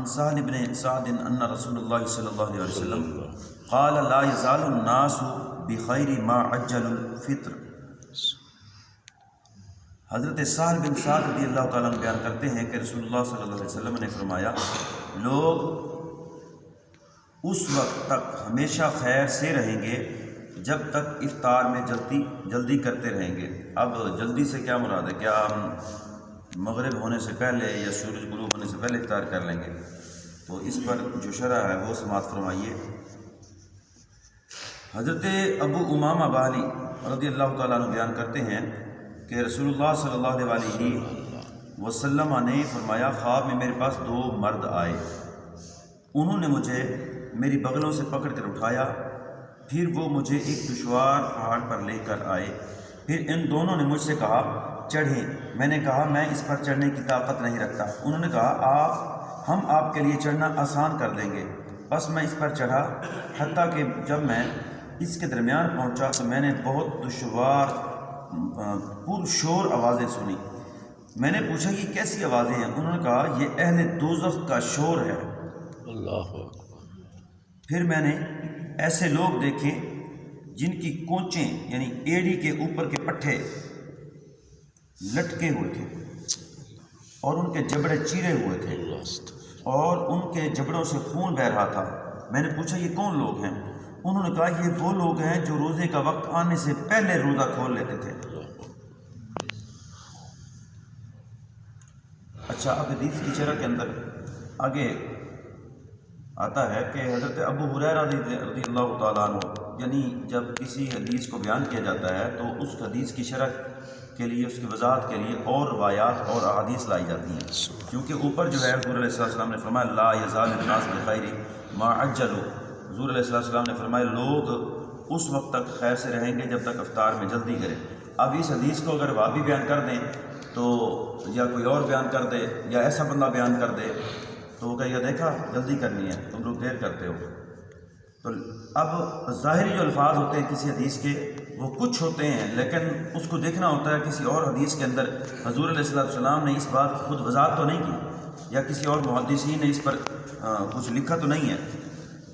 عن سہل بن سعد ان رسول اللہ صلی اللہ علیہ وسلم قال لا يزال الناس بخیر ما عجل الفطر۔ حضرت سہل بن سعد رضی اللہ تعالیٰ عنہ بیان کرتے ہیں کہ رسول اللہ صلی اللہ علیہ وسلم نے فرمایا لوگ اس وقت تک ہمیشہ خیر سے رہیں گے جب تک افطار میں جلدی کرتے رہیں گے۔ اب جلدی سے کیا مراد ہے؟ کیا ہم مغرب ہونے سے پہلے یا سورج غروب ہونے سے پہلے افطار کر لیں گے؟ تو اس پر جو شرح ہے وہ سماعت فرمائیے۔ حضرت ابو امامہ باہلی رضی اللہ تعالیٰ عنہ بیان کرتے ہیں کہ رسول اللہ صلی اللہ علیہ وسلم نے فرمایا خواب میں میرے پاس دو مرد آئے، انہوں نے مجھے میری بغلوں سے پکڑ کر اٹھایا، پھر وہ مجھے ایک دشوار پہاڑ پر لے کر آئے، پھر ان دونوں نے مجھ سے کہا چڑھیں۔ میں نے کہا میں اس پر چڑھنے کی طاقت نہیں رکھتا۔ انہوں نے کہا ہم آپ کے لیے چڑھنا آسان کر دیں گے۔ بس میں اس پر چڑھا، حتیٰ کہ جب میں اس کے درمیان پہنچا تو میں نے بہت دشوار پرشور آوازیں سنی۔ میں نے پوچھا یہ کیسی آوازیں ہیں؟ انہوں نے کہا یہ اہل دوزخ کا شور ہے۔ اللہ۔ پھر میں نے ایسے لوگ دیکھے جن کی کونچیں یعنی ایڑی کے اوپر کے پٹھے لٹکے ہوئے تھے اور ان کے جبڑے چیرے ہوئے تھے اور ان کے جبڑوں سے خون بہہ رہا تھا۔ میں نے پوچھا یہ کون لوگ ہیں؟ انہوں نے کہا یہ وہ لوگ ہیں جو روزے کا وقت آنے سے پہلے روزہ کھول لیتے تھے۔ اچھا، اب حدیث کی شرح کے اندر آگے آتا ہے کہ حضرت ابو ہریرہ رضی اللہ تعالیٰ عنہ یعنی جب کسی حدیث کو بیان کیا جاتا ہے تو اس حدیث کی شرح کے لیے، اس کی وضاحت کے لیے اور روایات اور احادیث لائی جاتی ہیں، کیونکہ اوپر جو ہے حضور علیہ السلام نے فرمایا لا یزال الناس بخیر ما عجلوا۔ حضور علیہ السلام نے فرمایا لوگ اس وقت تک خیر سے رہیں گے جب تک افطار میں جلدی کریں۔ اب اس حدیث کو اگر بابی بیان کر دیں تو یا کوئی اور بیان کر دے یا ایسا بندہ بیان کر دے تو وہ کہے گا دیکھا جلدی کرنی ہے، تم لوگ دیر کرتے ہو۔ تو اب ظاہری جو الفاظ ہوتے ہیں کسی حدیث کے وہ کچھ ہوتے ہیں، لیکن اس کو دیکھنا ہوتا ہے کسی اور حدیث کے اندر حضور علیہ السلام نے اس بات کی خود وضاحت تو نہیں کی، یا کسی اور محدثین نے اس پر کچھ لکھا تو نہیں ہے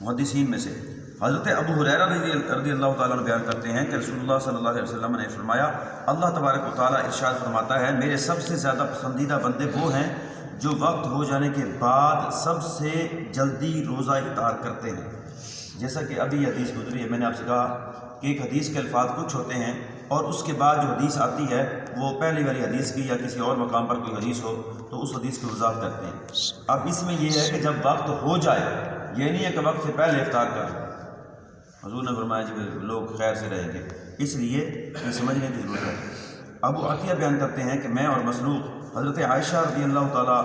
محدثین میں سے۔ حضرت ابو ہریرہ رضی اللہ تعالیٰ عنہ بیان کرتے ہیں کہ رسول اللہ صلی اللہ علیہ وسلم نے فرمایا اللہ تبارک و تعالیٰ ارشاد فرماتا ہے میرے سب سے زیادہ پسندیدہ بندے وہ ہیں جو وقت ہو جانے کے بعد سب سے جلدی روزہ افطار کرتے ہیں۔ جیسا کہ ابھی حدیث گزری ہے، میں نے آپ سے کہا کہ ایک حدیث کے الفاظ کچھ ہوتے ہیں اور اس کے بعد جو حدیث آتی ہے وہ پہلی والی حدیث کی یا کسی اور مقام پر کوئی حدیث ہو تو اس حدیث کی وضاحت کرتے ہیں۔ اب اس میں یہ ہے کہ جب وقت ہو جائے، یہ نہیں ہے کہ وقت سے پہلے افطار کر۔ حضور نے فرمایا جب لوگ خیر سے رہیں گے، اس لیے یہ سمجھنے کی ضرورت ہے۔ ابو عطیہ بیان کرتے ہیں کہ میں اور مسروق حضرت عائشہ رضی اللہ تعالیٰ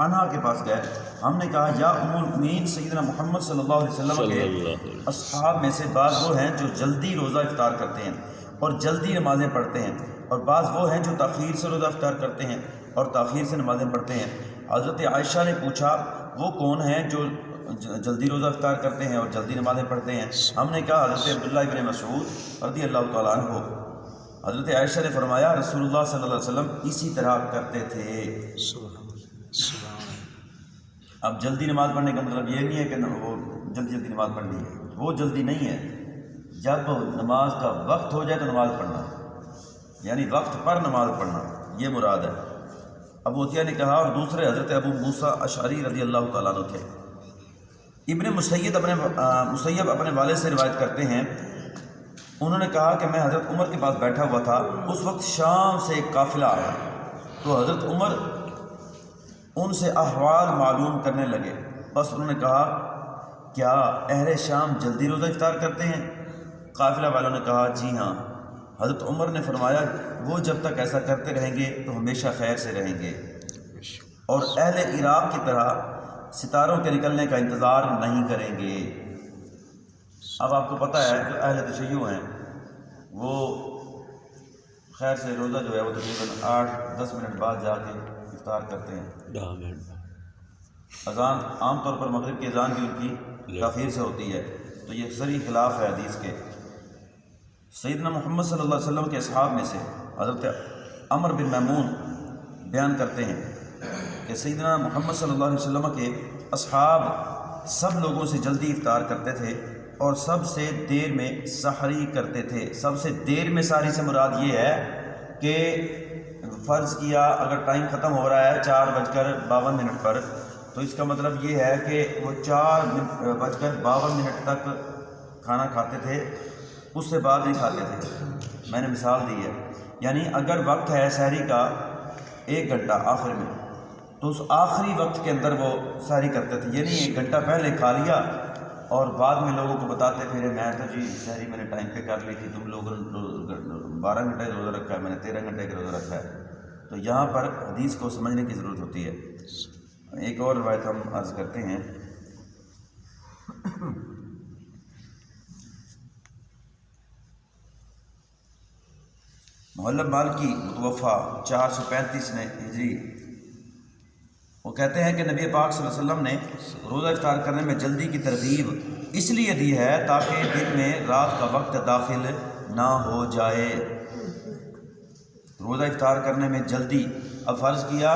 عنہا کے پاس گئے، ہم نے کہا یا ام المؤمنین سیدنا محمد صلی اللہ علیہ وسلم کے اصحاب میں سے بعض وہ ہیں جو جلدی روزہ افطار کرتے ہیں اور جلدی نمازیں پڑھتے ہیں، اور بعض وہ ہیں جو تاخیر سے روزہ افطار کرتے ہیں اور تاخیر سے نمازیں پڑھتے ہیں۔ حضرت عائشہ نے پوچھا وہ کون ہیں جو جلدی روزہ افطار کرتے ہیں اور جلدی نمازیں پڑھتے ہیں؟ ہم نے کہا حضرت عبداللہ ابن مسعود رضی اللہ تعالیٰ عنہ۔ حضرت عائشہ نے فرمایا رسول اللہ صلی اللہ علیہ وسلم اسی طرح کرتے تھے۔ اب جلدی نماز پڑھنے کا مطلب یہ نہیں ہے کہ وہ جلدی نماز پڑھنی ہے، وہ جلدی نہیں ہے، جب نماز کا وقت ہو جائے تو نماز پڑھنا، یعنی وقت پر نماز پڑھنا، یہ مراد ہے۔ ابو عطیہ نے کہا اور دوسرے حضرت ابو موسیٰ اشعری رضی اللہ تعالیٰ عنہ تھے۔ ابن مسیب اپنے والد سے روایت کرتے ہیں، انہوں نے کہا کہ میں حضرت عمر کے پاس بیٹھا ہوا تھا، اس وقت شام سے ایک قافلہ آیا تو حضرت عمر ان سے احوال معلوم کرنے لگے، بس انہوں نے کہا کیا اہل شام جلدی روزہ افطار کرتے ہیں؟ قافلہ والوں نے کہا جی ہاں۔ حضرت عمر نے فرمایا وہ جب تک ایسا کرتے رہیں گے تو ہمیشہ خیر سے رہیں گے اور اہل عراق کی طرح ستاروں کے نکلنے کا انتظار نہیں کریں گے۔ اب آپ کو پتہ ہے جو اہل تشیع ہیں وہ خیر سے روزہ جو ہے وہ تقریباً 8-10 منٹ بعد جا کے افطار کرتے ہیں۔ 10 منٹ اذان عام طور پر مغرب کی اذان بھی ان کی تاخیر سے ہوتی ہے، تو یہ صریح خلاف ہے حدیث کے۔ سیدنا محمد صلی اللہ علیہ وسلم کے اصحاب میں سے حضرت عمرو بن میمون بیان کرتے ہیں کہ سیدنا محمد صلی اللہ علیہ وسلم کے اصحاب سب لوگوں سے جلدی افطار کرتے تھے اور سب سے دیر میں سحری کرتے تھے۔ سب سے دیر میں سحری سے مراد یہ ہے کہ فرض کیا اگر ٹائم ختم ہو رہا ہے 4:52 پر، تو اس کا مطلب یہ ہے کہ وہ 4:52 تک کھانا کھاتے تھے، اس سے بعد نہیں کھاتے تھے۔ میں نے مثال دی ہے، یعنی اگر وقت ہے سحری کا 1 گھنٹہ آخر میں، تو اس آخری وقت کے اندر وہ سحری کرتے تھے، یعنی 1 گھنٹہ پہلے کھا لیا اور بعد میں لوگوں کو بتاتے پھرے میں تو جی سحری میں نے ٹائم پہ کر لی تھی، تم لوگوں نے 12 گھنٹے روزہ رکھا ہے، میں نے 13 گھنٹے کا روزہ رکھا ہے۔ تو یہاں پر حدیث کو سمجھنے کی ضرورت ہوتی ہے۔ ایک اور روایت ہم عرض کرتے ہیں۔ معلم مالکی متوفا 435 ہجری، وہ کہتے ہیں کہ نبی پاک صلی اللہ علیہ وسلم نے روزہ افطار کرنے میں جلدی کی ترغیب اس لیے دی ہے تاکہ دن میں رات کا وقت داخل نہ ہو جائے۔ روزہ افطار کرنے میں جلدی، اب فرض کیا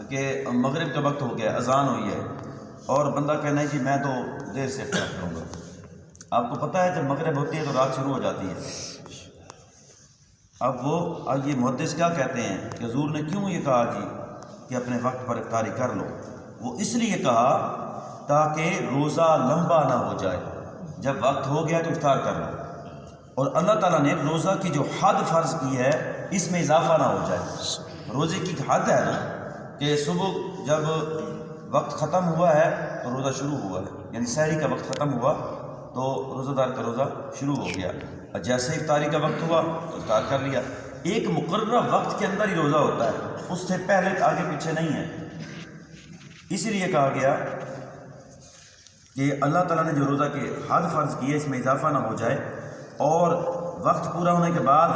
کہ مغرب کا وقت ہو گیا، اذان ہوئی ہے اور بندہ کہنا ہے جی میں تو دیر سے افطار کروں گا۔ آپ کو پتہ ہے جب مغرب ہوتی ہے تو رات شروع ہو جاتی ہے۔ اب یہ محدث کیا کہتے ہیں کہ حضور نے کیوں یہ کہا جی کہ اپنے وقت پر افطاری کر لو؟ وہ اس لیے کہا تاکہ روزہ لمبا نہ ہو جائے، جب وقت ہو گیا تو افطار کر لو، اور اللہ تعالیٰ نے روزہ کی جو حد فرض کی ہے اس میں اضافہ نہ ہو جائے۔ روزے کی حد ہے نا کہ صبح جب وقت ختم ہوا ہے تو روزہ شروع ہوا ہے، یعنی سحری کا وقت ختم ہوا تو روزہ دار کا روزہ شروع ہو گیا، اور جیسے افطاری کا وقت ہوا تو افطار کر لیا۔ ایک مقررہ وقت کے اندر ہی روزہ ہوتا ہے، اس سے پہلے آگے پیچھے نہیں ہے۔ اسی لیے کہا گیا کہ اللہ تعالیٰ نے جو روزہ کی حد فرض کی ہے اس میں اضافہ نہ ہو جائے، اور وقت پورا ہونے کے بعد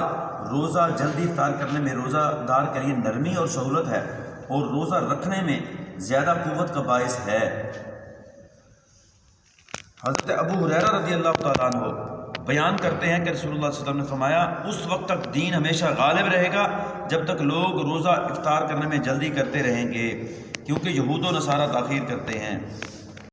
روزہ جلدی افطار کرنے میں روزہ دار کے لیے نرمی اور سہولت ہے، اور روزہ رکھنے میں زیادہ قوت کا باعث ہے۔ حضرت ابو ہریرہ رضی اللہ تعالیٰ عنہ بیان کرتے ہیں کہ رسول اللہ صلی اللہ علیہ وسلم نے فرمایا اس وقت تک دین ہمیشہ غالب رہے گا جب تک لوگ روزہ افطار کرنے میں جلدی کرتے رہیں گے، کیونکہ یہود و نصارہ تاخیر کرتے ہیں۔